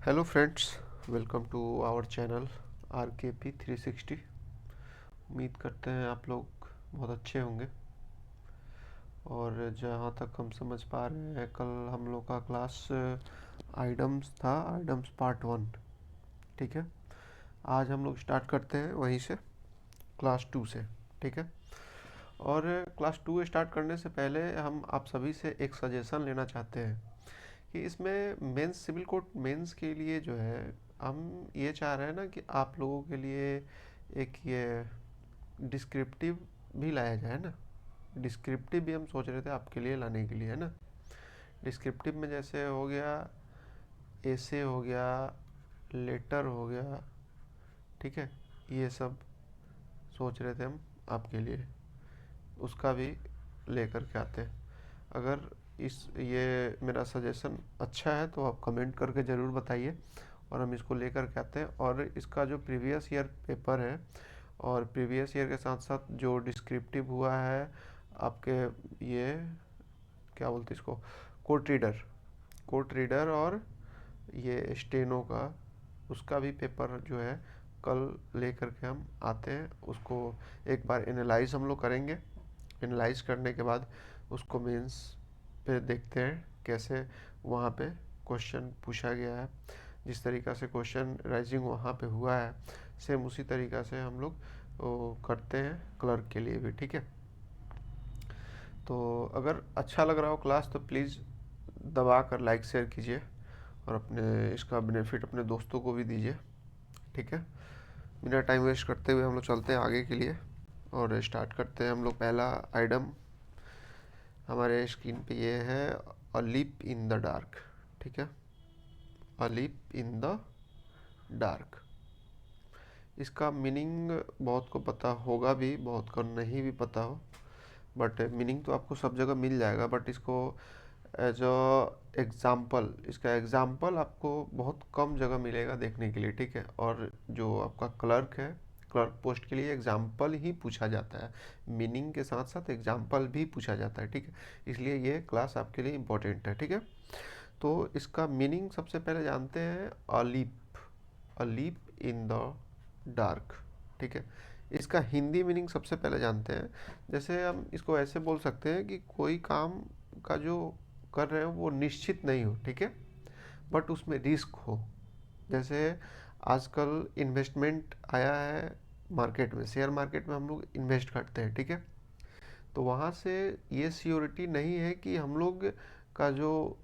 Hello friends, welcome to our channel RKP 360। उम्मीद करते हैं आप लोग बहुत अच्छे होंगे। और जहाँ तक हम समझ पा रहे हैं, कल हम लोग का क्लास आइटम्स था, आइटम्स पार्ट 1। ठीक है, आज हम लोग स्टार्ट करते हैं वहीं से, क्लास 2 से। ठीक है, और क्लास 2 स्टार्ट करने से पहले हम आप सभी से एक सजेशन लेना चाहते हैं कि इसमें मेंस सिविल कोड मेंस के लिए जो है, हम ये चाह रहे हैं ना कि आप लोगों के लिए एक ये डिस्क्रिप्टिव भी लाया जाए ना। डिस्क्रिप्टिव भी हम सोच रहे थे आपके लिए लाने के लिए, है ना। डिस्क्रिप्टिव में जैसे हो गया, एसे हो गया, लेटर हो गया। ठीक है, ये सब सोच रहे थे हम आपके लिए, उसका भी लेकर के आते हैं। अगर इस ये मेरा सजेशन अच्छा है तो आप कमेंट करके ज़रूर बताइए, और हम इसको लेकर के आते हैं। और इसका जो प्रीवियस ईयर पेपर है, और प्रीवियस ईयर के साथ साथ जो डिस्क्रिप्टिव हुआ है आपके, ये क्या बोलते हैं इसको, कोर्ट रीडर, कोर्ट रीडर और ये स्टेनो का, उसका भी पेपर जो है कल लेकर के हम आते हैं। उसको एक बार एनालाइज हम लोग करेंगे। एनालाइज करने के बाद उसको मेंस पे देखते हैं कैसे वहाँ पे क्वेश्चन पूछा गया है। जिस तरीक़ा से क्वेश्चन राइजिंग वहाँ पे हुआ है, सेम उसी तरीक़ा से हम लोग वो करते हैं क्लर्क के लिए भी। ठीक है, तो अगर अच्छा लग रहा हो क्लास तो प्लीज़ दबा कर लाइक शेयर कीजिए, और अपने इसका बेनिफिट अपने दोस्तों को भी दीजिए। ठीक है, बिना टाइम वेस्ट करते हुए हम लोग चलते हैं आगे के लिए, और स्टार्ट करते हैं हम लोग। पहला आइटम हमारे स्क्रीन पे ये है, a leap in the dark. ठीक है, a leap in the dark. इसका मीनिंग बहुत को पता होगा भी, बहुत को नहीं भी पता हो, बट मीनिंग तो आपको सब जगह मिल जाएगा। बट इसको एज अ एग्ज़ाम्पल, इसका एग्ज़ाम्पल आपको बहुत कम जगह मिलेगा देखने के लिए। ठीक है, और जो आपका क्लर्क है, क्लर्क पोस्ट के लिए एग्ज़ाम्पल ही पूछा जाता है, मीनिंग के साथ साथ एग्ज़ाम्पल भी पूछा जाता है। ठीक है, इसलिए ये क्लास आपके लिए इम्पोर्टेंट है। ठीक है, तो इसका मीनिंग सबसे पहले जानते हैं, ALEAP, ALEAP in the dark. ठीक है, इसका हिंदी मीनिंग सबसे पहले जानते हैं। जैसे हम इसको ऐसे बोल सकते हैं कि कोई काम का जो कर रहे हो वो निश्चित नहीं हो। ठीक है, बट उसमें रिस्क हो। जैसे आजकल इन्वेस्टमेंट आया है मार्केट में, शेयर मार्केट में हम लोग इन्वेस्ट करते हैं। ठीक है, तो वहाँ से ये सियोरिटी नहीं है कि हम लोग का जो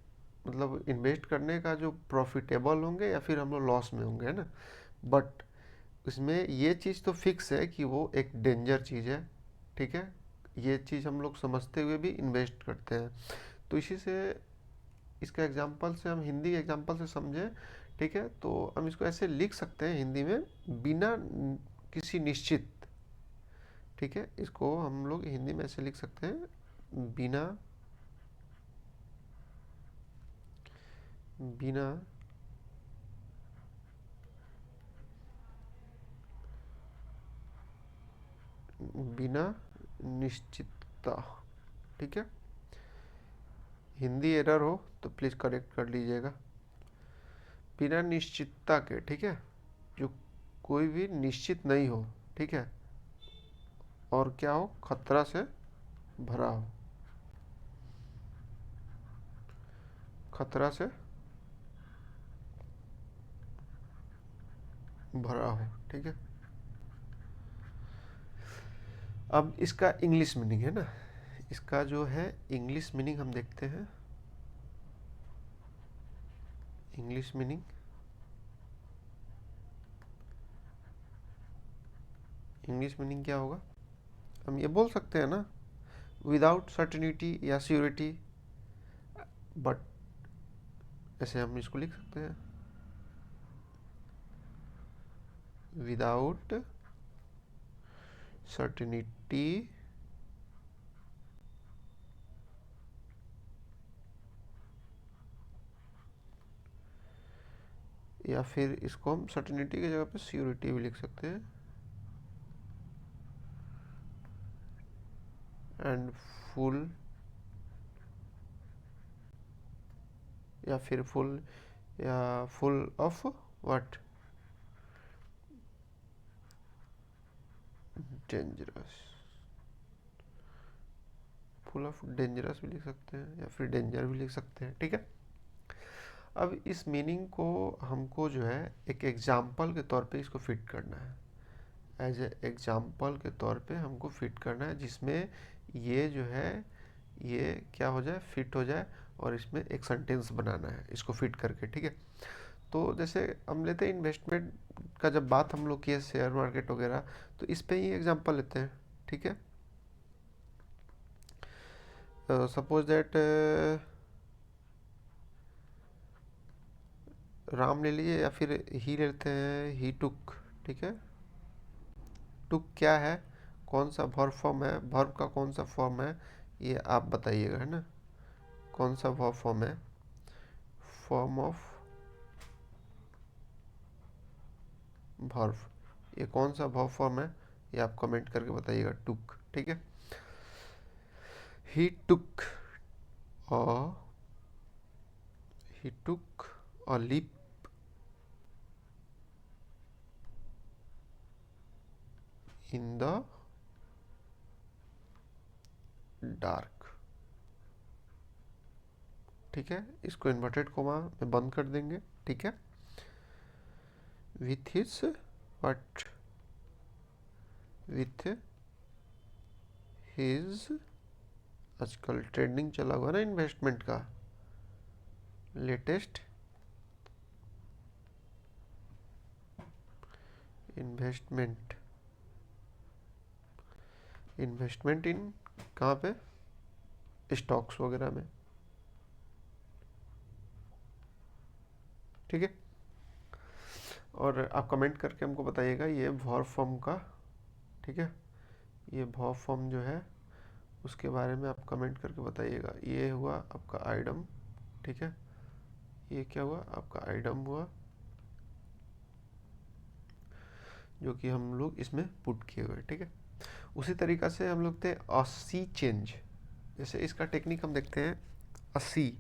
मतलब इन्वेस्ट करने का जो प्रॉफिटेबल होंगे या फिर हम लोग लॉस में होंगे, है ना। बट इसमें ये चीज़ तो फिक्स है कि वो एक डेंजर चीज़ है। ठीक है, ये चीज़ हम लोग समझते हुए भी इन्वेस्ट करते हैं। तो इसी से इसका एग्जांपल से हम हिंदी एग्जांपल से समझें। ठीक है, तो हम इसको ऐसे लिख सकते हैं हिंदी में, बिना किसी निश्चित। ठीक है, इसको हम लोग हिंदी में ऐसे लिख सकते हैं, बिना बिना बिना निश्चितता। ठीक है, हिंदी एरर हो तो प्लीज़ करेक्ट कर लीजिएगा। बिना निश्चितता के, ठीक है, जो कोई भी निश्चित नहीं हो। ठीक है, और क्या हो, खतरा से भरा हो, खतरा से भरा हो। ठीक है, अब इसका इंग्लिश मीनिंग है ना, इसका जो है इंग्लिश मीनिंग हम देखते हैं। इंग्लिश मीनिंग, इंग्लिश मीनिंग क्या होगा, हम ये बोल सकते हैं ना, विदाउट सर्टेनिटी या श्योरिटी। बट ऐसे हम इसको लिख सकते हैं, विदाउट सर्टेनिटी या फिर इसको हम सर्टेनिटी की जगह पे श्योरिटी भी लिख सकते हैं। एंड फुल, या फिर फुल या full of what, dangerous, full of dangerous भी लिख सकते हैं या फिर डेंजर भी लिख सकते हैं, ठीक है। अब इस मीनिंग को हमको जो है एक एग्जाम्पल के तौर पे इसको फिट करना है, एज ए एग्जाम्पल के तौर पे हमको फिट करना है, जिसमें ये जो है ये क्या हो जाए, फिट हो जाए, और इसमें एक सेंटेंस बनाना है इसको फिट करके, ठीक है। तो जैसे हम लेते हैं इन्वेस्टमेंट का, जब बात हम लोग किए शेयर मार्केट वगैरह, तो इस पे ही एग्जांपल लेते हैं, ठीक है। सपोज दैट राम ले लीजिए या फिर ही ले लेते हैं, ही टुक, ठीक है। टुक क्या है, कौन सा वर्ब फॉर्म है, वर्ब का कौन सा फॉर्म है, ये आप बताइएगा, है ना। कौन सा वर्ब फॉर्म है, फॉर्म ऑफ वर्ब, ये कौन सा वर्ब फॉर्म है, ये आप कमेंट करके बताइएगा, टुक, ठीक है। ही टुक अ he took a leap in the dark, ठीक है। इसको इन्वर्टेड कोमा में बंद कर देंगे, ठीक है। With his what, with his, आजकल ट्रेंडिंग चला हुआ ना इन्वेस्टमेंट का, लेटेस्ट इन्वेस्टमेंट, इन्वेस्टमेंट इन कहाँ पे, स्टॉक्स वगैरह में, ठीक है। और आप कमेंट करके हमको बताइएगा ये वर्ब फॉर्म का, ठीक है, ये वर्ब फॉर्म जो है उसके बारे में आप कमेंट करके बताइएगा। ये हुआ आपका आइटम, ठीक है। ये क्या हुआ आपका आइटम हुआ, जो कि हम लोग इसमें पुट किए हुए, ठीक है। उसी तरीका से हम लोग थे अ सी चेंज, जैसे इसका टेक्निक हम देखते हैं। अ सी,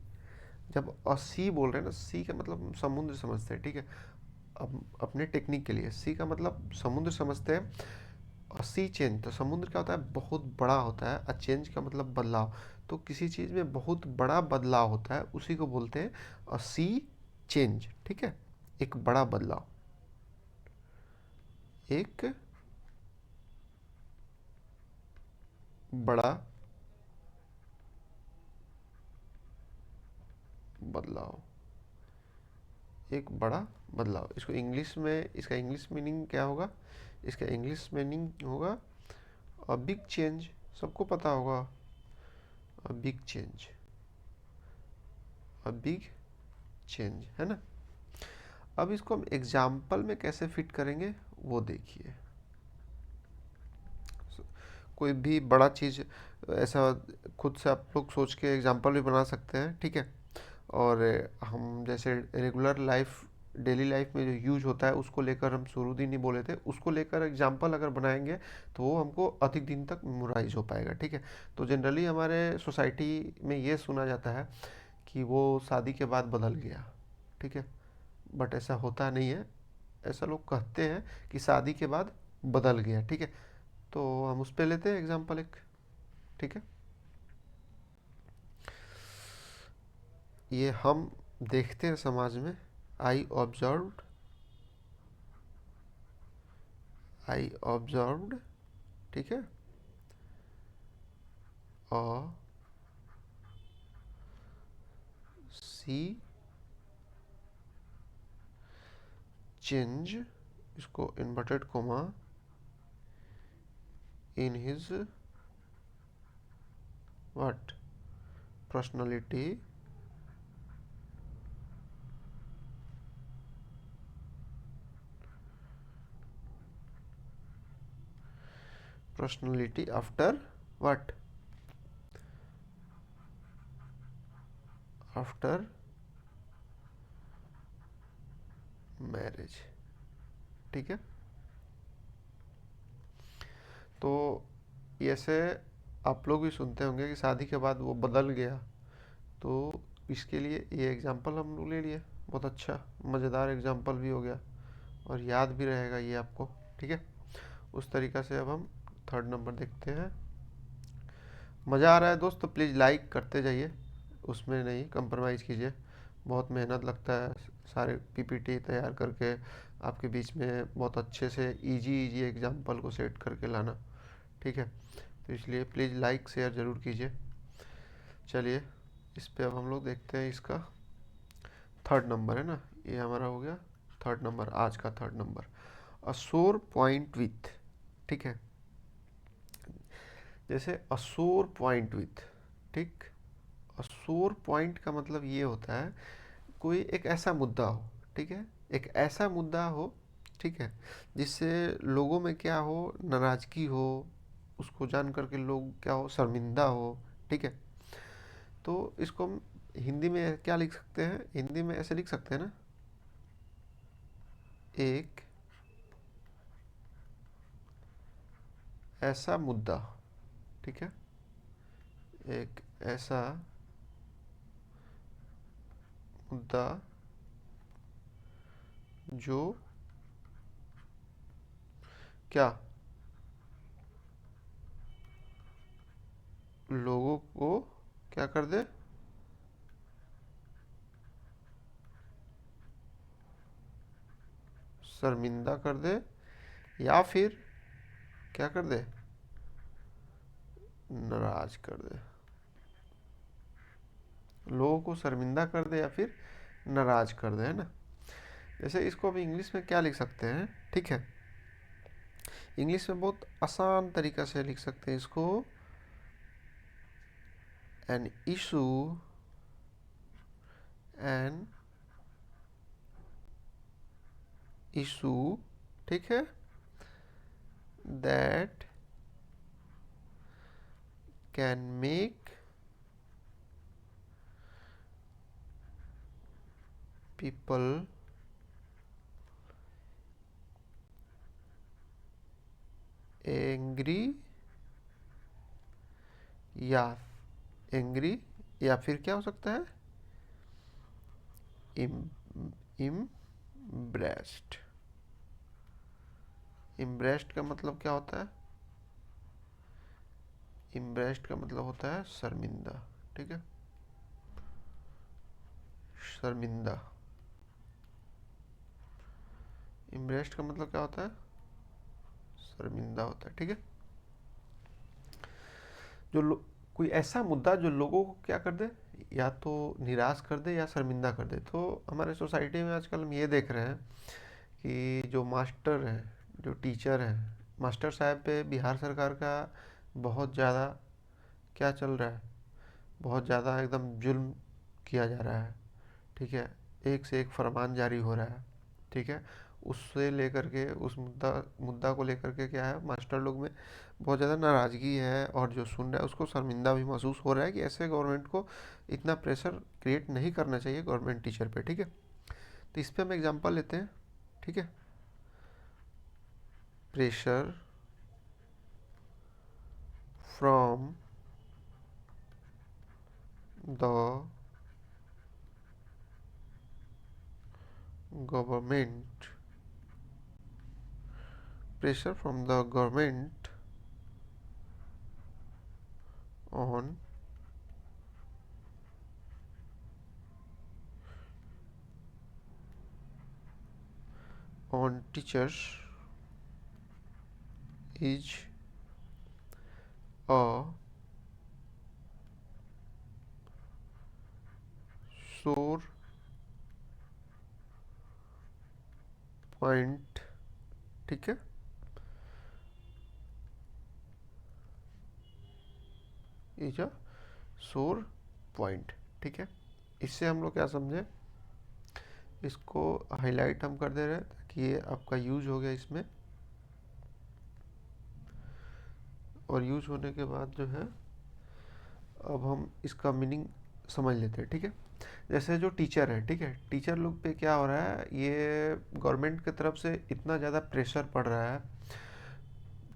जब अ सी बोल रहे हैं ना, सी का मतलब हम समुद्र समझते हैं, ठीक है। अब अपने टेक्निक के लिए सी का मतलब समुद्र समझते हैं। अ सी चेंज, तो समुद्र क्या होता है, बहुत बड़ा होता है। अ चेंज का मतलब बदलाव, तो किसी चीज़ में बहुत बड़ा बदलाव होता है, उसी को बोलते हैं अ सी चेंज, ठीक है। एक बड़ा बदलाव, एक बड़ा बदलाव, एक बड़ा बदलाव। इसको इंग्लिश में, इसका इंग्लिश मीनिंग क्या होगा, इसका इंग्लिश मीनिंग होगा अ बिग चेंज, सबको पता होगा, a big change, a big change, है ना। अब इसको हम एग्जाम्पल में कैसे फिट करेंगे वो देखिए। कोई भी बड़ा चीज़ ऐसा खुद से आप लोग सोच के एग्जाम्पल भी बना सकते हैं, ठीक है। और हम जैसे रेगुलर लाइफ, डेली लाइफ में जो यूज होता है उसको लेकर हम शुरू दिन ही बोले थे, उसको लेकर एग्जाम्पल अगर बनाएंगे तो वो हमको अधिक दिन तक मेमोराइज हो पाएगा, ठीक है। तो जनरली हमारे सोसाइटी में ये सुना जाता है कि वो शादी के बाद बदल गया, ठीक है। बट ऐसा होता नहीं है, ऐसा लोग कहते हैं कि शादी के बाद बदल गया, ठीक है। तो हम उस पे लेते हैं एग्जाम्पल एक, ठीक है। ये हम देखते हैं समाज में, आई ऑब्जर्व्ड, आई ऑब्जर्व्ड, ठीक है, अ सी चेंज, इसको inverted coma, in his what, personality, personality after what, after marriage, ठीक है। तो ऐसे आप लोग भी सुनते होंगे कि शादी के बाद वो बदल गया, तो इसके लिए ये एग्जांपल हम लोग ले लिए, बहुत अच्छा मज़ेदार एग्जाम्पल भी हो गया और याद भी रहेगा ये आपको। ठीक है, उस तरीक़ा से अब हम थर्ड नंबर देखते हैं। मज़ा आ रहा है दोस्त तो प्लीज़ लाइक करते जाइए, उसमें नहीं कंप्रोमाइज़ कीजिए। बहुत मेहनत लगता है सारे पीपीटी तैयार करके आपके बीच में बहुत अच्छे से इजी इजी एग्जाम्पल को सेट करके लाना। ठीक है, तो इसलिए प्लीज़ लाइक शेयर ज़रूर कीजिए। चलिए इस पे अब हम लोग देखते हैं इसका थर्ड नंबर है ना, ये हमारा हो गया थर्ड नंबर, आज का थर्ड नंबर, अ सोर पॉइंट विथ। ठीक है, जैसे अ सोर पॉइंट विथ, ठीक, अ सोर पॉइंट का मतलब ये होता है कोई एक ऐसा मुद्दा हो, ठीक है, एक ऐसा मुद्दा हो, ठीक है, जिससे लोगों में क्या हो, नाराज़गी हो, उसको जान करके लोग क्या हो, शर्मिंदा हो। ठीक है, तो इसको हम हिंदी में क्या लिख सकते हैं, हिंदी में ऐसे लिख सकते हैं ना, एक ऐसा मुद्दा, ठीक है, एक ऐसा मुद्दा जो क्या लोगों को क्या कर दे, शर्मिंदा कर दे, या फिर क्या कर दे, नाराज कर दे, लोगों को शर्मिंदा कर दे या फिर नाराज कर दे, है ना। जैसे इसको हम इंग्लिश में क्या लिख सकते हैं, ठीक है, इंग्लिश में बहुत आसान तरीका से लिख सकते हैं इसको, एन इशू, एन इशू, ठीक है, that can make people angry, या एंग्री, या फिर क्या हो सकता है, इम्ब्रेस्ड। इम्ब्रेस्ड का मतलब क्या होता है, इम्ब्रेस्ड का मतलब होता है शर्मिंदा। ठीक है, शर्मिंदा। इम्ब्रेस्ड का मतलब क्या होता है, शर्मिंदा होता है। ठीक है, जो कोई ऐसा मुद्दा जो लोगों को क्या कर दे, या तो निराश कर दे या शर्मिंदा कर दे। तो हमारे सोसाइटी में आजकल हम ये देख रहे हैं कि जो मास्टर हैं, जो टीचर हैं, मास्टर साहब पे बिहार सरकार का बहुत ज़्यादा क्या चल रहा है, बहुत ज़्यादा एकदम जुल्म किया जा रहा है। ठीक है, एक से एक फरमान जारी हो रहा है। ठीक है, उससे लेकर के उस मुद्दा मुद्दा को लेकर के क्या है, मास्टर लोग में बहुत ज़्यादा नाराज़गी है, और जो सुन रहा है उसको शर्मिंदा भी महसूस हो रहा है कि ऐसे गवर्नमेंट को इतना प्रेशर क्रिएट नहीं करना चाहिए गवर्नमेंट टीचर पे। ठीक है, तो इस पर हम एग्जांपल लेते हैं। ठीक है, pressure from the government, pressure from the government on teachers is a sore point। ठीक है, इज अ सोर पॉइंट। ठीक है, इससे हम लोग क्या समझे, इसको हाईलाइट हम कर दे रहे हैं ताकि ये आपका यूज हो गया इसमें, और यूज होने के बाद जो है अब हम इसका मीनिंग समझ लेते हैं। ठीक है, जैसे जो टीचर है, ठीक है, टीचर लोग पे क्या हो रहा है, ये गवर्नमेंट की तरफ से इतना ज़्यादा प्रेशर पड़ रहा है,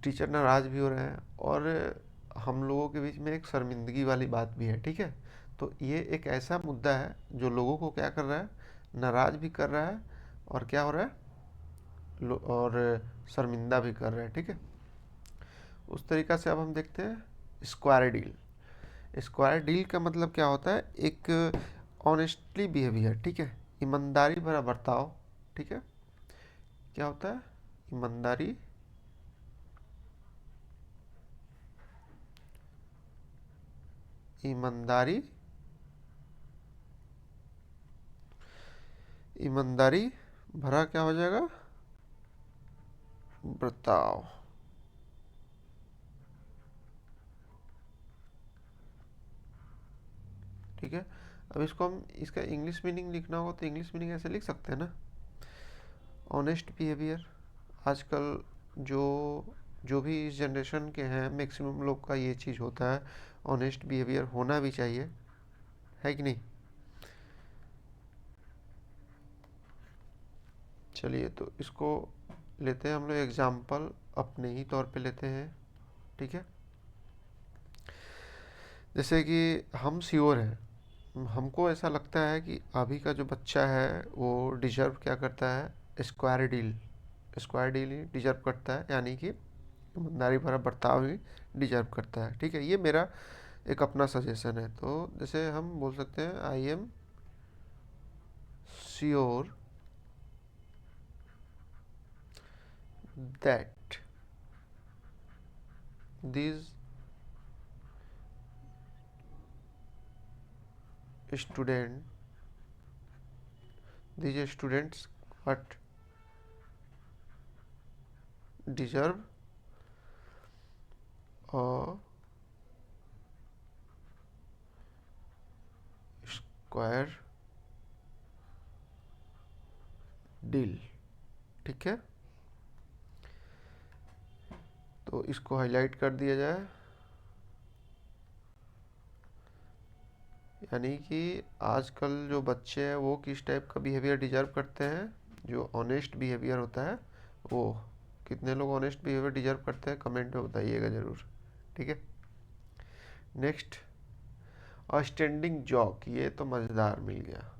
टीचर नाराज़ भी हो रहे हैं, और हम लोगों के बीच में एक शर्मिंदगी वाली बात भी है। ठीक है, तो ये एक ऐसा मुद्दा है जो लोगों को क्या कर रहा है, नाराज भी कर रहा है और क्या हो रहा है, और शर्मिंदा भी कर रहा है। ठीक है, उस तरीक़ा से अब हम देखते हैं स्क्वायर डील। स्क्वायर डील का मतलब क्या होता है, एक ऑनेस्टली बिहेवियर। ठीक है, ईमानदारी भरा बर्ताव। ठीक है, क्या होता है, ईमानदारी ईमानदारी ईमानदारी भरा क्या हो जाएगा, बर्ताव। ठीक है, अब इसको हम, इसका इंग्लिश मीनिंग लिखना होगा तो इंग्लिश मीनिंग ऐसे लिख सकते हैं ना, ऑनेस्ट बिहेवियर। आजकल जो जो भी इस जनरेशन के हैं, मैक्सिमम लोग का ये चीज़ होता है, ऑनेस्ट बिहेवियर होना भी चाहिए, है कि नहीं। चलिए, तो इसको लेते हैं हम लोग एग्जाम्पल, अपने ही तौर पे लेते हैं। ठीक है, जैसे कि हम श्योर हैं, हमको ऐसा लगता है कि अभी का जो बच्चा है वो डिजर्व क्या करता है, square deal. Square deal he deserve करता है, यानी कि ईमानदारी भरा बर्ताव ही डिजर्व करता है। ठीक है, ये मेरा एक अपना सजेशन है। तो जैसे हम बोल सकते हैं, I am sure that these student these students what deserve a square deal। ठीक है, तो इसको हाईलाइट कर दिया जाए, यानी कि आजकल जो बच्चे हैं वो किस टाइप का बिहेवियर डिजर्व करते हैं, जो ऑनेस्ट बिहेवियर होता है वो। कितने लोग ऑनेस्ट बिहेवियर डिजर्व करते हैं, कमेंट में बताइएगा ज़रूर। ठीक है, नेक्स्ट, स्टैंडिंग जॉक। ये तो मज़ेदार मिल गया।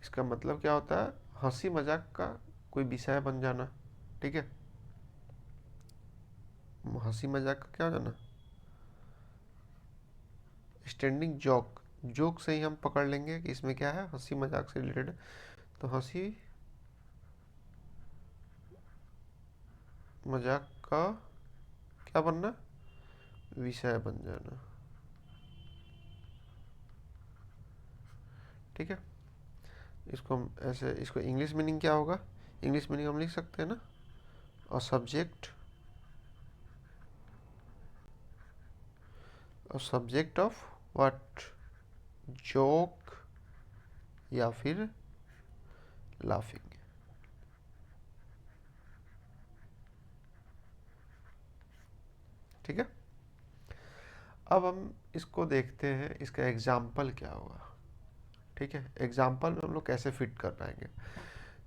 इसका मतलब क्या होता है, हंसी मजाक का कोई विषय बन जाना। ठीक है, हंसी मजाक का क्या हो जाना, स्टैंडिंग जॉक। जोक से ही हम पकड़ लेंगे कि इसमें क्या है, हंसी मजाक से रिलेटेड। तो हंसी मजाक का क्या बनना, विषय बन जाना। ठीक है, इसको हम ऐसे, इसको इंग्लिश मीनिंग क्या होगा, इंग्लिश मीनिंग हम लिख सकते हैं ना, a subject of what, joke या फिर लाफिंग। ठीक है, अब हम इसको देखते हैं, इसका एग्जाम्पल क्या होगा। ठीक है, एग्जाम्पल में हम लोग कैसे फिट कर पाएंगे।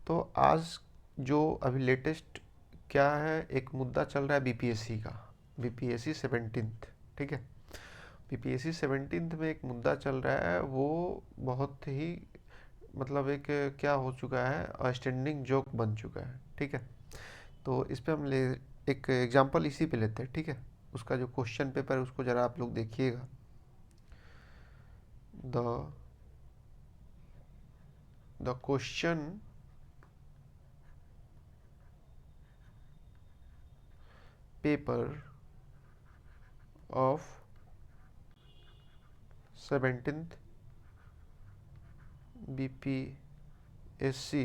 तो आज जो अभी लेटेस्ट क्या है, एक मुद्दा चल रहा है बीपीएससी का, बीपीएससी 17th। ठीक है, बीपीएससी 17th में एक मुद्दा चल रहा है, वो बहुत ही मतलब एक क्या हो चुका है, स्टैंडिंग जोक बन चुका है। ठीक है, तो इस पे हम ले एक एग्जांपल इसी पे लेते हैं। ठीक है, उसका जो क्वेश्चन पेपर है उसको ज़रा आप लोग देखिएगा। The the question paper of 17th BPSC.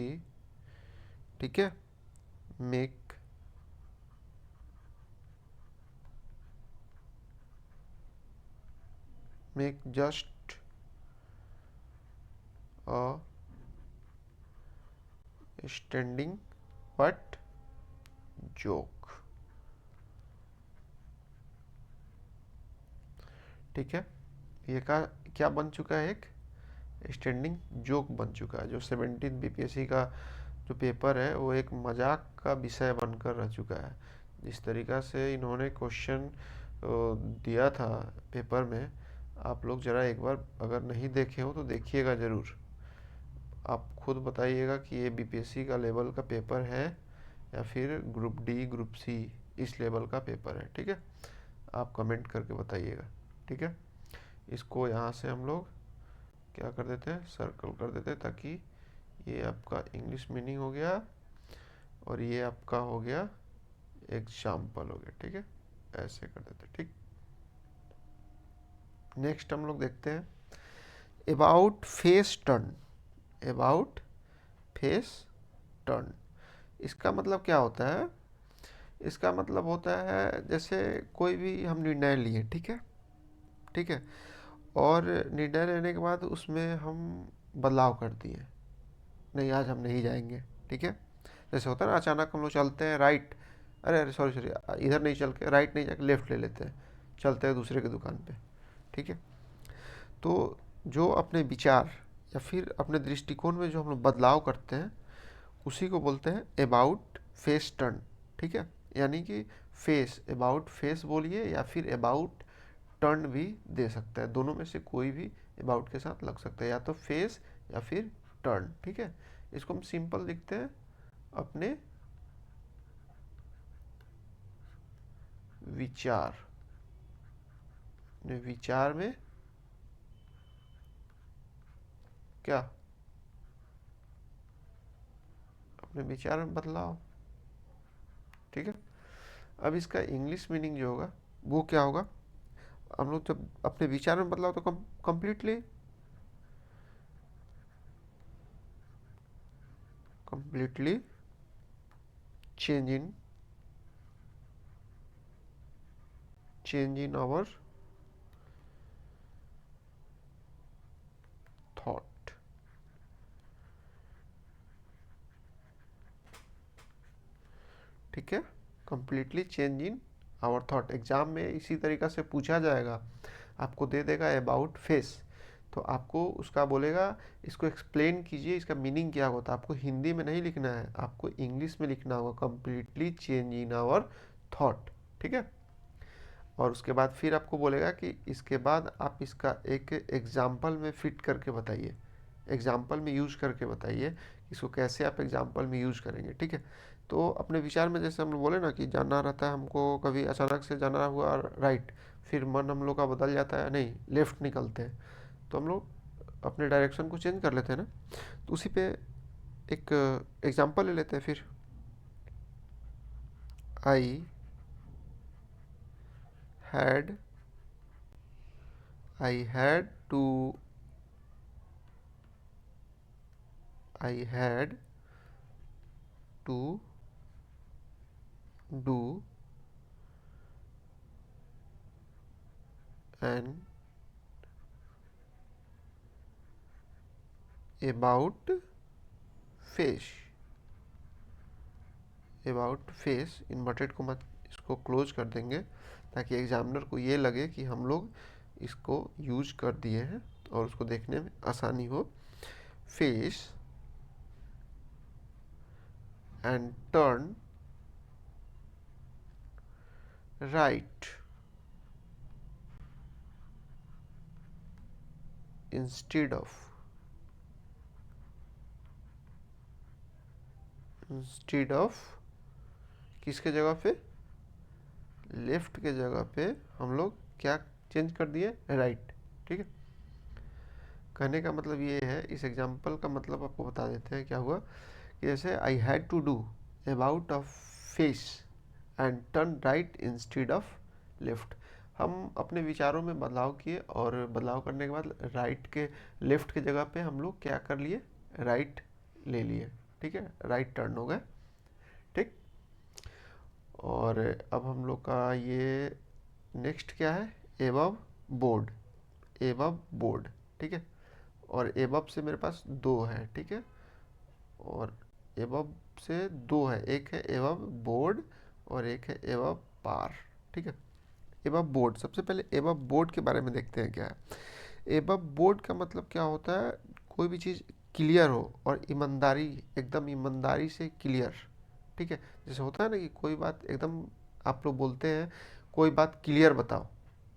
ठीक है, make just a standing what, joke. ठीक है, ये का क्या बन चुका है, एक स्टैंडिंग जोक बन चुका है। जो 17th बीपीएससी का जो पेपर है वो एक मजाक का विषय बनकर रह चुका है। जिस तरीक़ा से इन्होंने क्वेश्चन दिया था पेपर में, आप लोग ज़रा एक बार अगर नहीं देखे हो तो देखिएगा ज़रूर। आप खुद बताइएगा कि ये बीपीएससी का लेवल का पेपर है या फिर ग्रुप डी ग्रुप सी इस लेवल का पेपर है। ठीक है, आप कमेंट करके बताइएगा। ठीक है, इसको यहाँ से हम लोग क्या कर देते हैं, सर्कल कर देते हैं, ताकि ये आपका इंग्लिश मीनिंग हो गया और ये आपका हो गया एग्जाम्पल हो गया। ठीक है, ऐसे कर देते हैं। ठीक, नेक्स्ट हम लोग देखते हैं about face turn. About face turn, इसका मतलब क्या होता है? इसका मतलब होता है जैसे कोई भी हम निर्णय लिए, ठीक है, ठीक है, और निर्णय लेने के बाद उसमें हम बदलाव कर दिए, नहीं आज हम नहीं जाएंगे। ठीक है, जैसे होता है ना, अचानक हम लोग चलते हैं राइट, अरे अरे सॉरी सॉरी, इधर नहीं चल के राइट नहीं जाके लेफ्ट ले लेते हैं, चलते हैं दूसरे की दुकान पे। ठीक है, तो जो अपने विचार या फिर अपने दृष्टिकोण में जो हम लोग बदलाव करते हैं उसी को बोलते हैं अबाउट फेस टर्न। ठीक है, यानी कि फेस, अबाउट फेस बोलिए या फिर अबाउट टर्न भी दे सकता है, दोनों में से कोई भी अबाउट के साथ लग सकता है, या तो फेस या फिर टर्न। ठीक है, इसको हम सिंपल लिखते हैं अपने विचार, अपने विचार में क्या, अपने विचार में बदलाव। ठीक है, अब इसका इंग्लिश मीनिंग जो होगा वो क्या होगा? हम लोग जब अपने विचार में बदलाव तो completely completely change in our thought. ठीक है, completely change in our thought. Exam में इसी तरीक़ा से पूछा जाएगा, आपको दे देगा अबाउट फेस, तो आपको उसका बोलेगा इसको एक्सप्लेन कीजिए, इसका मीनिंग क्या होता है। आपको हिंदी में नहीं लिखना है, आपको इंग्लिश में लिखना होगा, completely change in our thought. ठीक है, और उसके बाद फिर आपको बोलेगा कि इसके बाद आप इसका एक एग्जाम्पल में फिट करके बताइए, एग्जाम्पल में यूज करके बताइए, इसको कैसे आप एग्जाम्पल में यूज करेंगे। ठीक है, तो अपने विचार में जैसे हम लोग बोले ना कि जाना रहता है हमको, कभी अचानक से जाना हुआ राइट, फिर मन हम लोग का बदल जाता है, नहीं लेफ्ट निकलते हैं, तो हम लोग अपने डायरेक्शन को चेंज कर लेते हैं ना। तो उसी पे एक एग्जाम्पल ले लेते हैं फिर। I had I had to I had to do an about face। About face inverted को मत, इसको क्लोज कर देंगे ताकि एग्जामिनर को ये लगे कि हम लोग इसको यूज कर दिए हैं और उसको देखने में आसानी हो। Face and turn right instead of किसके जगह पे, लेफ्ट के जगह पे हम लोग क्या चेंज कर दिए, राइट। ठीक है, कहने का मतलब ये है, इस एग्जाम्पल का मतलब आपको बता देते हैं क्या हुआ कि जैसे I had to do about of face and turn right instead of left. हम अपने विचारों में बदलाव किए और बदलाव करने के बाद राइट के लेफ्ट के जगह पे हम लोग क्या कर लिए, राइट ले लिए। ठीक है, राइट टर्न हो गए। ठीक, और अब हम लोग का ये नेक्स्ट क्या है, एबव बोर्ड, एबव बोर्ड। ठीक है, और एबव से मेरे पास दो है। ठीक है, और एबव से दो है, एक है एबव बोर्ड और एक है एबव पार। ठीक है, एबव बोर्ड, सबसे पहले एबव बोर्ड के बारे में देखते हैं क्या है। एबव बोर्ड का मतलब क्या होता है, कोई भी चीज़ क्लियर हो और ईमानदारी, एकदम ईमानदारी से क्लियर। ठीक है, जैसे होता है ना कि कोई बात एकदम, आप लोग बोलते हैं कोई बात क्लियर बताओ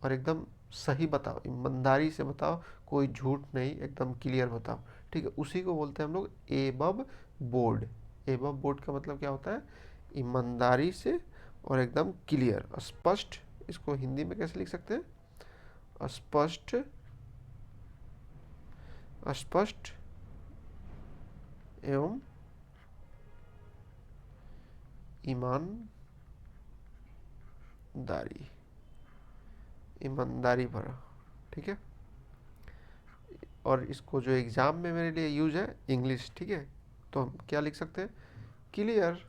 और एकदम सही बताओ, ईमानदारी से बताओ, कोई झूठ नहीं, एकदम क्लियर बताओ। ठीक है, उसी को बोलते हैं हम लोग एबव बोर्ड। एबव बोर्ड का मतलब क्या होता है? ईमानदारी से और एकदम क्लियर, स्पष्ट। इसको हिंदी में कैसे लिख सकते हैं? स्पष्ट, स्पष्ट एवं ईमानदारी, ईमानदारी भरा। ठीक है, और इसको जो एग्ज़ाम में मेरे लिए यूज है इंग्लिश, ठीक है, तो हम क्या लिख सकते हैं? Clear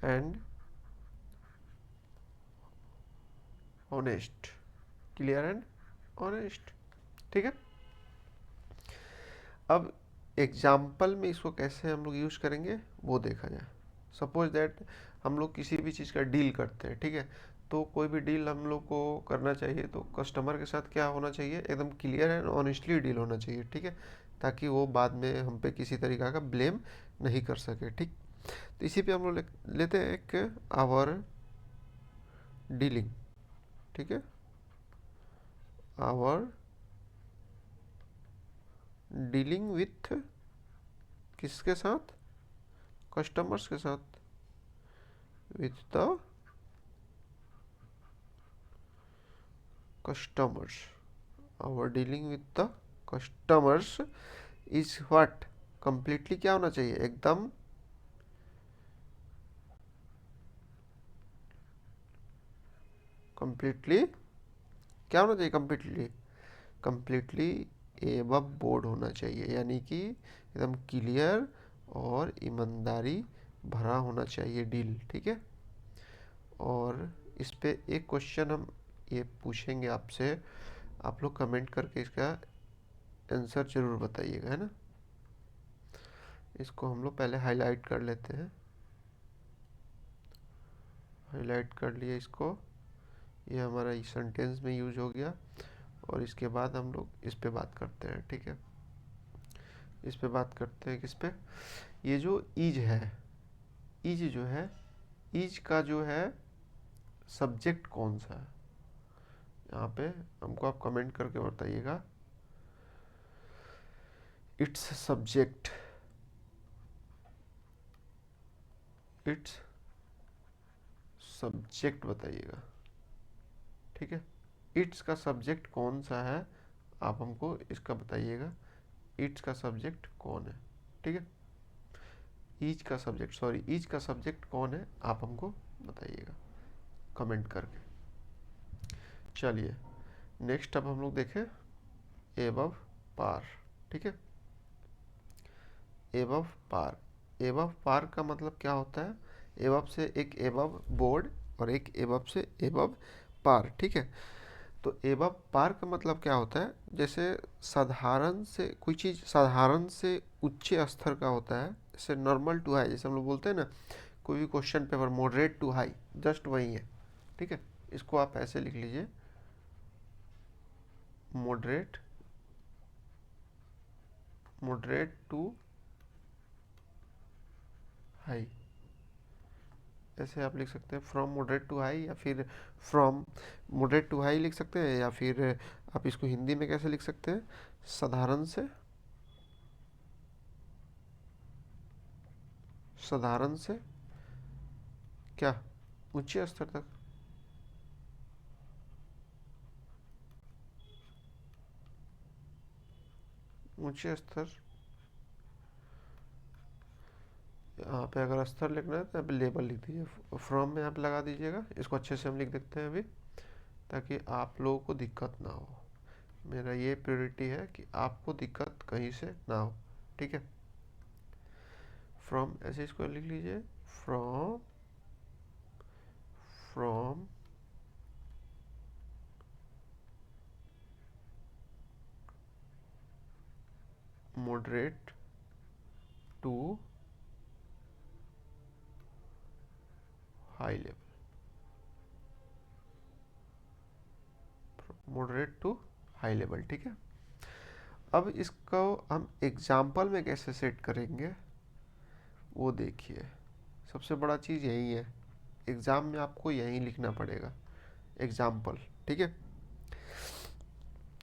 and honest, clear and honest. ठीक है, अब एग्जाम्पल में इसको कैसे हम लोग यूज़ करेंगे वो देखा जाए। सपोज दैट हम लोग किसी भी चीज़ का डील करते हैं, ठीक है, तो कोई भी डील हम लोग को करना चाहिए तो कस्टमर के साथ क्या होना चाहिए? एकदम क्लियर एंड ऑनेस्टली डील होना चाहिए, ठीक है, ताकि वो बाद में हम पे किसी तरीका का ब्लेम नहीं कर सके। ठीक, तो इसी पे हम लोग लेते हैं एक आवर डीलिंग, ठीक है, आवर डीलिंग विथ, किसके साथ? कस्टमर्स के साथ, with the customers. Our dealing with the customers is what? Completely क्या होना चाहिए? एकदम कंप्लीटली क्या होना चाहिए? कंप्लीटली, कंप्लीटली एबव बोर्ड होना चाहिए, यानी कि एकदम क्लियर और ईमानदारी भरा होना चाहिए डील। ठीक है, और इस पे एक क्वेश्चन हम ये पूछेंगे आपसे, आप लोग कमेंट करके इसका आंसर जरूर बताइएगा, है ना। इसको हम लोग पहले हाईलाइट कर लेते हैं, हाईलाइट कर लिया इसको, ये हमारा इस सेंटेंस में यूज हो गया। और इसके बाद हम लोग इस पे बात करते हैं, ठीक है, इस पे बात करते हैं। किस पे? ये जो इज है, इज जो है, इज का जो है सब्जेक्ट कौन सा है? यहाँ पे हमको आप कमेंट करके बताइएगा। इट्स सब्जेक्ट, इट्स सब्जेक्ट बताइएगा, ठीक है। इट्स का सब्जेक्ट कौन सा है, आप हमको इसका बताइएगा। इट्स का सब्जेक्ट कौन है? ठीक है, ईच का सब्जेक्ट, सॉरी, ईच का सब्जेक्ट कौन है, आप हमको बताइएगा कमेंट करके। चलिए नेक्स्ट अब हम लोग देखें एबव पार, ठीक है। एबव पार, एबव पार का मतलब क्या होता है? एबव से एक एबव बोर्ड और एक एबव से एबव पार, ठीक है। तो एबव पार का मतलब क्या होता है? जैसे साधारण से कोई चीज़ साधारण से उच्च स्तर का होता है, जैसे नॉर्मल टू हाई, जैसे हम लोग बोलते हैं ना, कोई भी question paper moderate to high, just वही है, ठीक है। इसको आप ऐसे लिख लीजिए, मॉडरेट, मॉडरेट टू हाई, ऐसे आप लिख सकते हैं, फ्रॉम मॉडरेट टू हाई, या फिर फ्रॉम मॉडरेट टू हाई लिख सकते हैं, या फिर आप इसको हिंदी में कैसे लिख सकते हैं? साधारण से, साधारण से क्या उच्च स्तर तक, ऊंचे स्तर। यहाँ पे अगर स्तर लिखना है तो यहाँ पे लेबल लिख दीजिए, फ्रॉम में आप लगा दीजिएगा। इसको अच्छे से हम लिख देते हैं अभी, ताकि आप लोगों को दिक्कत ना हो। मेरा ये प्रायोरिटी है कि आपको दिक्कत कहीं से ना हो, ठीक है। फ्रॉम ऐसे इसको लिख लीजिए, from, from moderate to high level, moderate to high level, ठीक है। अब इसको हम एग्जाम्पल में कैसे सेट करेंगे वो देखिए। सबसे बड़ा चीज़ यही है, एग्ज़ाम में आपको यही लिखना पड़ेगा, एग्जाम्पल, ठीक है।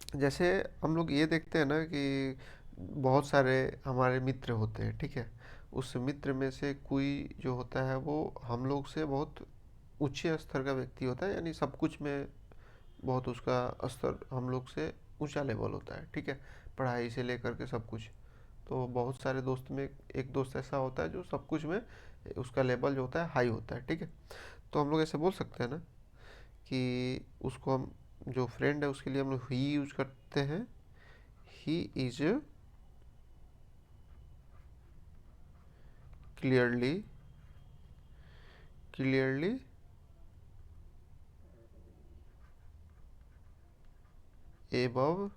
जैसे हम लोग ये देखते हैं ना कि बहुत सारे हमारे मित्र होते हैं, ठीक है। उस मित्र में से कोई जो होता है वो हम लोग से बहुत उच्च स्तर का व्यक्ति होता है, यानी सब कुछ में बहुत उसका स्तर हम लोग से ऊंचा लेवल होता है, ठीक है। पढ़ाई से लेकर के सब कुछ। तो बहुत सारे दोस्त में एक दोस्त ऐसा होता है जो सब कुछ में उसका लेवल जो होता है हाई होता है, ठीक है। तो हम लोग ऐसे बोल सकते हैं ना कि उसको हम, जो फ्रेंड है उसके लिए हम लोग ही यूज करते हैं। He is clearly clearly above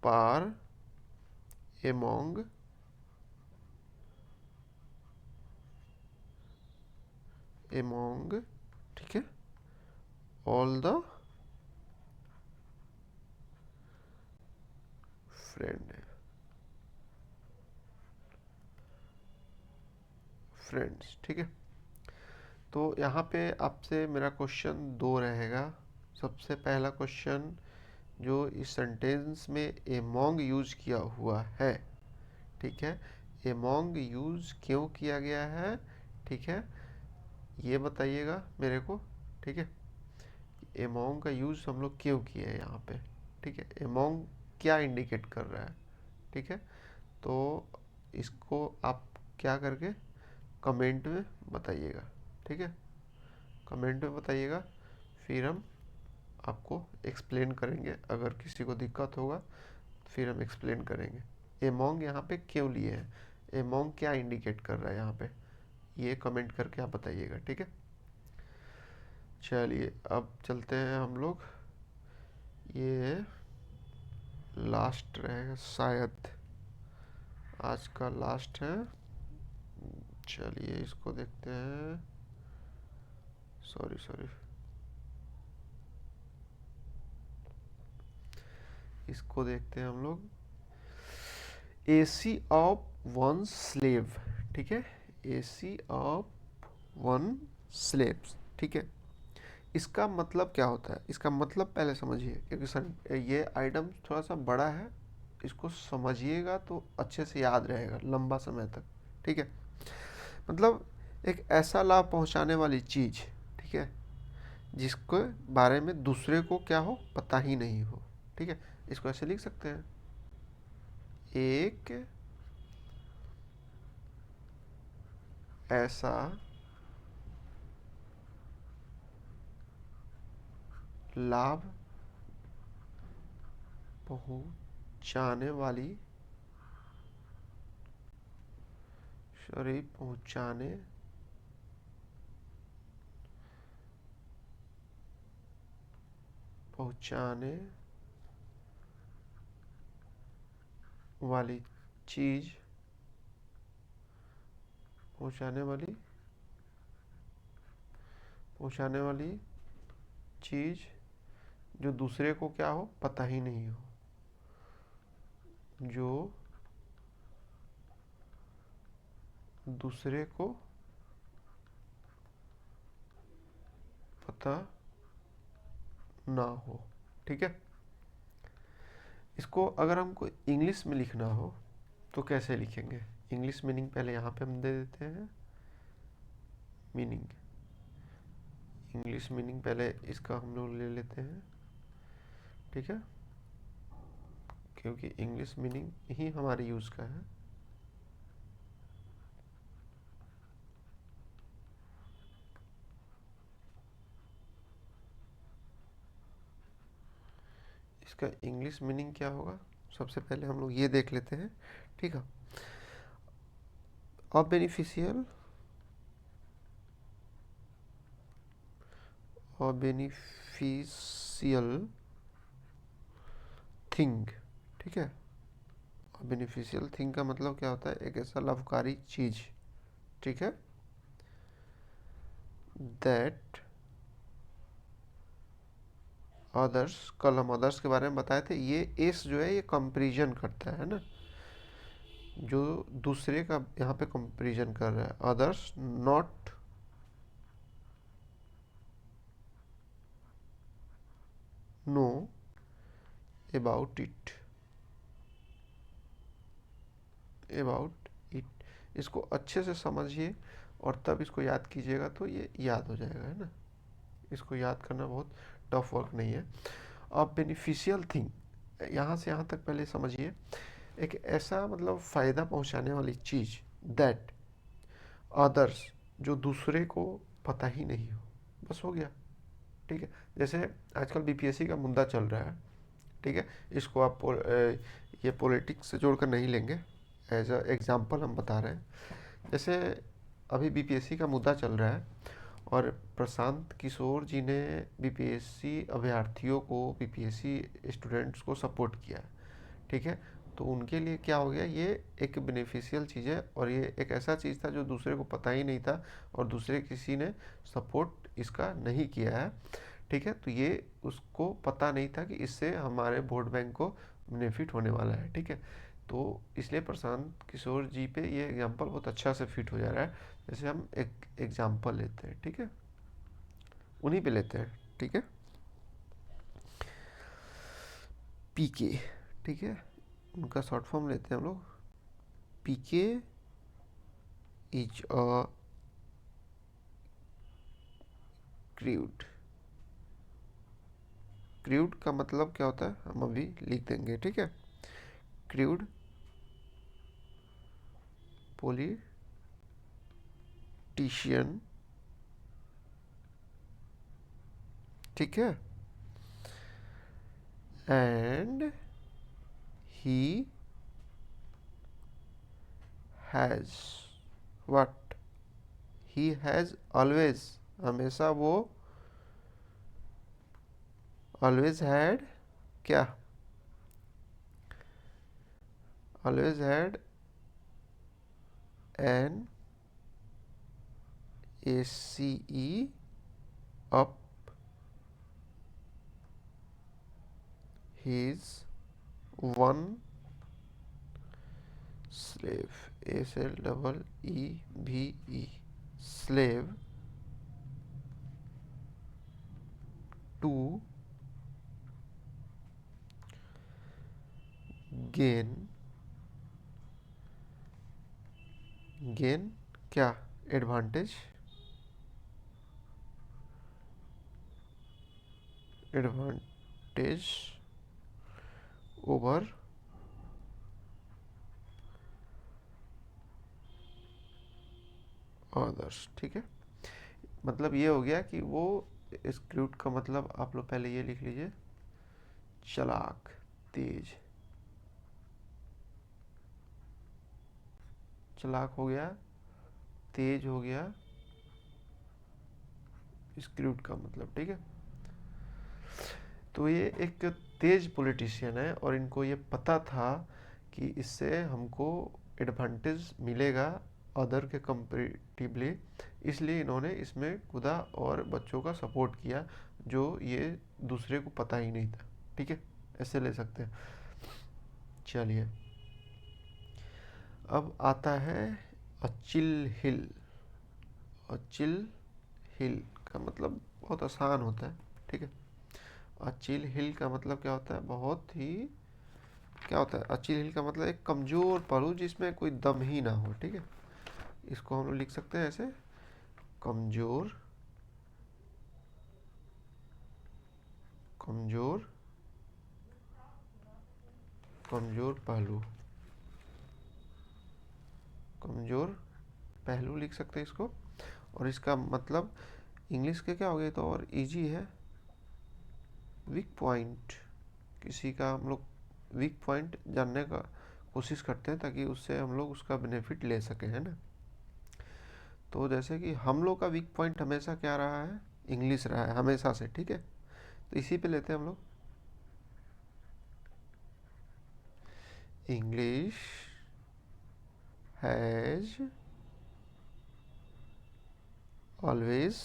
par among, ठीक है, ऑल द फ्रेंड्स, ठीक है। तो यहाँ पे आपसे मेरा क्वेश्चन दो रहेगा। सबसे पहला क्वेश्चन, जो इस सेंटेंस में एमोंग यूज किया हुआ है, ठीक है, एमोंग यूज क्यों किया गया है, ठीक है, ये बताइएगा मेरे को, ठीक है। एमोंग का यूज हम लोग क्यों किए हैं यहाँ पे, ठीक है, एमोंग क्या इंडिकेट कर रहा है, ठीक है। तो इसको आप क्या करके कमेंट में बताइएगा, ठीक है, कमेंट में बताइएगा। फिर हम आपको एक्सप्लेन करेंगे, अगर किसी को दिक्कत होगा फिर हम एक्सप्लेन करेंगे एमोंग यहाँ पे क्यों लिए हैं, एमोंग क्या इंडिकेट कर रहा है यहाँ पे, ये कमेंट करके आप बताइएगा, ठीक है। चलिए अब चलते हैं हम लोग। ये लास्ट रहेगा शायद, आज का लास्ट है। चलिए इसको देखते हैं। सॉरी सॉरी, इसको देखते हैं हम लोग। एसी ऑफ वन स्लेव, ठीक है, एसी ऑफ वन स्लेव्स, ठीक है। इसका मतलब क्या होता है, इसका मतलब पहले समझिए, क्योंकि सर ये आइटम थोड़ा सा बड़ा है, इसको समझिएगा तो अच्छे से याद रहेगा लंबा समय तक, ठीक है। मतलब एक ऐसा लाभ पहुंचाने वाली चीज़, ठीक है, जिसके बारे में दूसरे को क्या हो, पता ही नहीं हो, ठीक है। इसको ऐसे लिख सकते हैं, एक ऐसा लाभ पहुंचाने वाली, सॉरी, पहुंचाने पहुंचाने वाली चीज, पहुंचाने वाली पहुंचाने वाली चीज जो दूसरे को क्या हो, पता ही नहीं हो, जो दूसरे को पता ना हो, ठीक है। इसको अगर हमको इंग्लिश में लिखना हो तो कैसे लिखेंगे, इंग्लिश मीनिंग पहले यहाँ पे हम दे देते हैं। मीनिंग, इंग्लिश मीनिंग पहले इसका हम लोग ले लेते हैं, ठीक है, क्योंकि इंग्लिश मीनिंग ही हमारे यूज़ का है। इसका इंग्लिश मीनिंग क्या होगा, सबसे पहले हम लोग ये देख लेते हैं, ठीक है। अब बेनिफिशियल और बेनिफिशियल थिंग, ठीक है। और बेनिफिशियल थिंग का मतलब क्या होता है, एक ऐसा लाभकारी चीज, ठीक है, दैट अदर्स, कल हम अदर्स के बारे में बताए थे, ये एस जो है ये कंपेरिजन करता है ना, जो दूसरे का यहाँ पे कंपेरिजन कर रहा है, others not know about it, about it, इसको अच्छे से समझिए और तब इसको याद कीजिएगा तो ये याद हो जाएगा, है ना। इसको याद करना बहुत टफ वर्क नहीं है। अब बेनिफिशियल थिंग, यहाँ से यहाँ तक पहले समझिए। एक ऐसा मतलब फ़ायदा पहुँचाने वाली चीज़, दैट अदर्स, जो दूसरे को पता ही नहीं हो, बस हो गया। ठीक है, जैसे आजकल बीपीएससी का मुद्दा चल रहा है, ठीक है। इसको आप ये पॉलिटिक्स से जोड़कर नहीं लेंगे, एज अ एग्जाम्पल हम बता रहे हैं। जैसे अभी बीपीएससी का मुद्दा चल रहा है और प्रशांत किशोर जी ने बीपीएससी अभ्यर्थियों को, बीपीएससी स्टूडेंट्स को सपोर्ट किया, ठीक है। तो उनके लिए क्या हो गया, ये एक बेनिफिशियल चीज़ है और ये एक ऐसा चीज़ था जो दूसरे को पता ही नहीं था और दूसरे किसी ने सपोर्ट इसका नहीं किया है, ठीक है। तो ये उसको पता नहीं था कि इससे हमारे वोट बैंक को बेनिफिट होने वाला है, ठीक है। तो इसलिए प्रशांत किशोर जी पे ये एग्जांपल बहुत अच्छा से फिट हो जा रहा है। जैसे हम एक एग्जांपल लेते हैं, ठीक है, उन्हीं पे लेते हैं, ठीक है। पीके, ठीक है, उनका शॉर्ट फॉर्म लेते हैं हम लोग। पीके इज अ क्रूड। क्रूड का मतलब क्या होता है हम अभी लिख देंगे, ठीक है। क्रूड पॉलिटिशियन, ठीक है, and he has what, he has always, हमेशा वो, ऑलवेज हैड क्या, always had an ACE up his one slave, SLEEVE, slave, to gain, gain क्या, एडवांटेज, एडवांटेज ओवर अदर्स, ठीक है। मतलब ये हो गया कि वो, स्क्रूड का मतलब आप लोग पहले ये लिख लीजिए, चालाक, तेज, चालाक हो गया, तेज हो गया, स्क्रूड का मतलब, ठीक है। तो ये एक तेज पॉलिटिशियन है और इनको ये पता था कि इससे हमको एडवांटेज मिलेगा अदर के कंपेरेटिवली, इसलिए इन्होंने इसमें कूदा और बच्चों का सपोर्ट किया जो ये दूसरे को पता ही नहीं था, ठीक है, ऐसे ले सकते हैं। चलिए, अब आता है अचिल हिल। अचिल हिल का मतलब बहुत आसान होता है, ठीक है। अचिल हिल का मतलब क्या होता है, बहुत ही, क्या होता है अचिल हिल का मतलब एक कमजोर पड़ू जिसमें कोई दम ही ना हो, ठीक है। इसको हम लोग लिख सकते हैं ऐसे, कमजोर, कमजोर, कमजोर पहलू, कमजोर पहलू लिख सकते हैं इसको। और इसका मतलब इंग्लिश के क्या हो गया, तो और इजी है, वीक पॉइंट। किसी का हम लोग वीक पॉइंट जानने का कोशिश करते हैं ताकि उससे हम लोग उसका बेनिफिट ले सकें, है ना। तो जैसे कि हम लोग का वीक पॉइंट हमेशा क्या रहा है, इंग्लिश रहा है हमेशा से, ठीक है। तो इसी पे लेते हैं हम लोग, इंग्लिश हैज ऑलवेज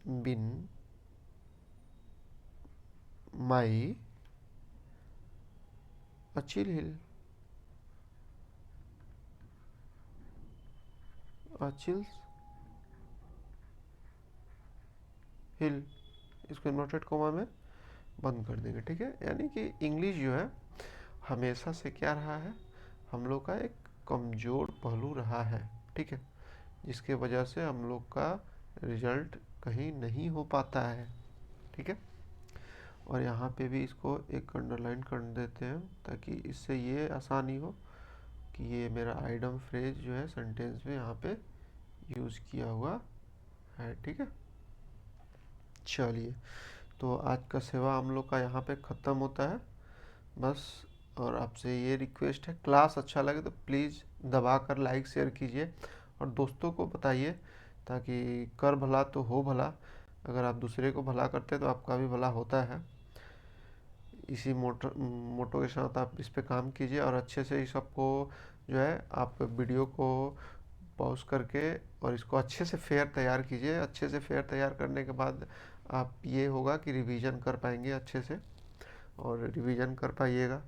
बिन माई अचिल हिल, अचिल हिल, इसको इन्वर्टेड कोमा में बंद कर देंगे। ठीक है, यानी कि इंग्लिश जो है हमेशा से क्या रहा है, हम लोग का एक कमज़ोर पहलू रहा है। ठीक है, जिसके वजह से हम लोग का रिजल्ट कहीं नहीं हो पाता है। ठीक है, और यहाँ पे भी इसको एक अंडरलाइन कर देते हैं ताकि इससे ये आसानी हो कि ये मेरा आइडम फ्रेज जो है सेंटेंस में यहाँ पे यूज़ किया हुआ है। ठीक है, चलिए, तो आज का सेवा हम लोग का यहाँ पे ख़त्म होता है बस। और आपसे ये रिक्वेस्ट है, क्लास अच्छा लगे तो प्लीज़ दबा कर लाइक शेयर कीजिए और दोस्तों को बताइए, ताकि कर भला तो हो भला। अगर आप दूसरे को भला करते हैं तो आपका भी भला होता है। इसी मोटो के साथ आप इस पे काम कीजिए और अच्छे से इस सबको जो है आप वीडियो को पॉज करके और इसको अच्छे से फेयर तैयार कीजिए। अच्छे से फेयर तैयार करने के बाद आप ये होगा कि रिवीजन कर पाएंगे अच्छे से, और रिवीजन कर पाइएगा।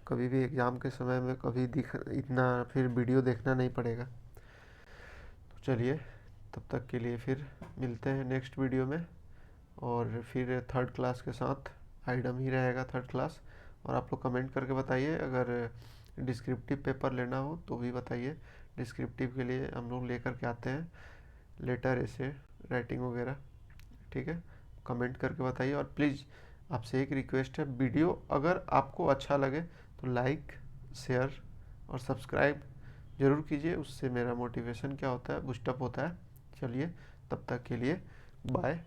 कभी भी एग्ज़ाम के समय में कभी दिख इतना फिर वीडियो देखना नहीं पड़ेगा। तो चलिए, तब तक के लिए फिर मिलते हैं नेक्स्ट वीडियो में, और फिर थर्ड क्लास के साथ आइडम ही रहेगा थर्ड क्लास। और आप लोग कमेंट करके बताइए, अगर डिस्क्रिप्टिव पेपर लेना हो तो भी बताइए। डिस्क्रिप्टिव के लिए हम लोग लेकर के आते हैं लेटर, ऐसे राइटिंग वगैरह। ठीक है, कमेंट करके बताइए। और प्लीज़ आपसे एक रिक्वेस्ट है, वीडियो अगर आपको अच्छा लगे तो लाइक शेयर और सब्सक्राइब ज़रूर कीजिए। उससे मेरा मोटिवेशन क्या होता है, बूस्टअप होता है। चलिए, तब तक के लिए बाय।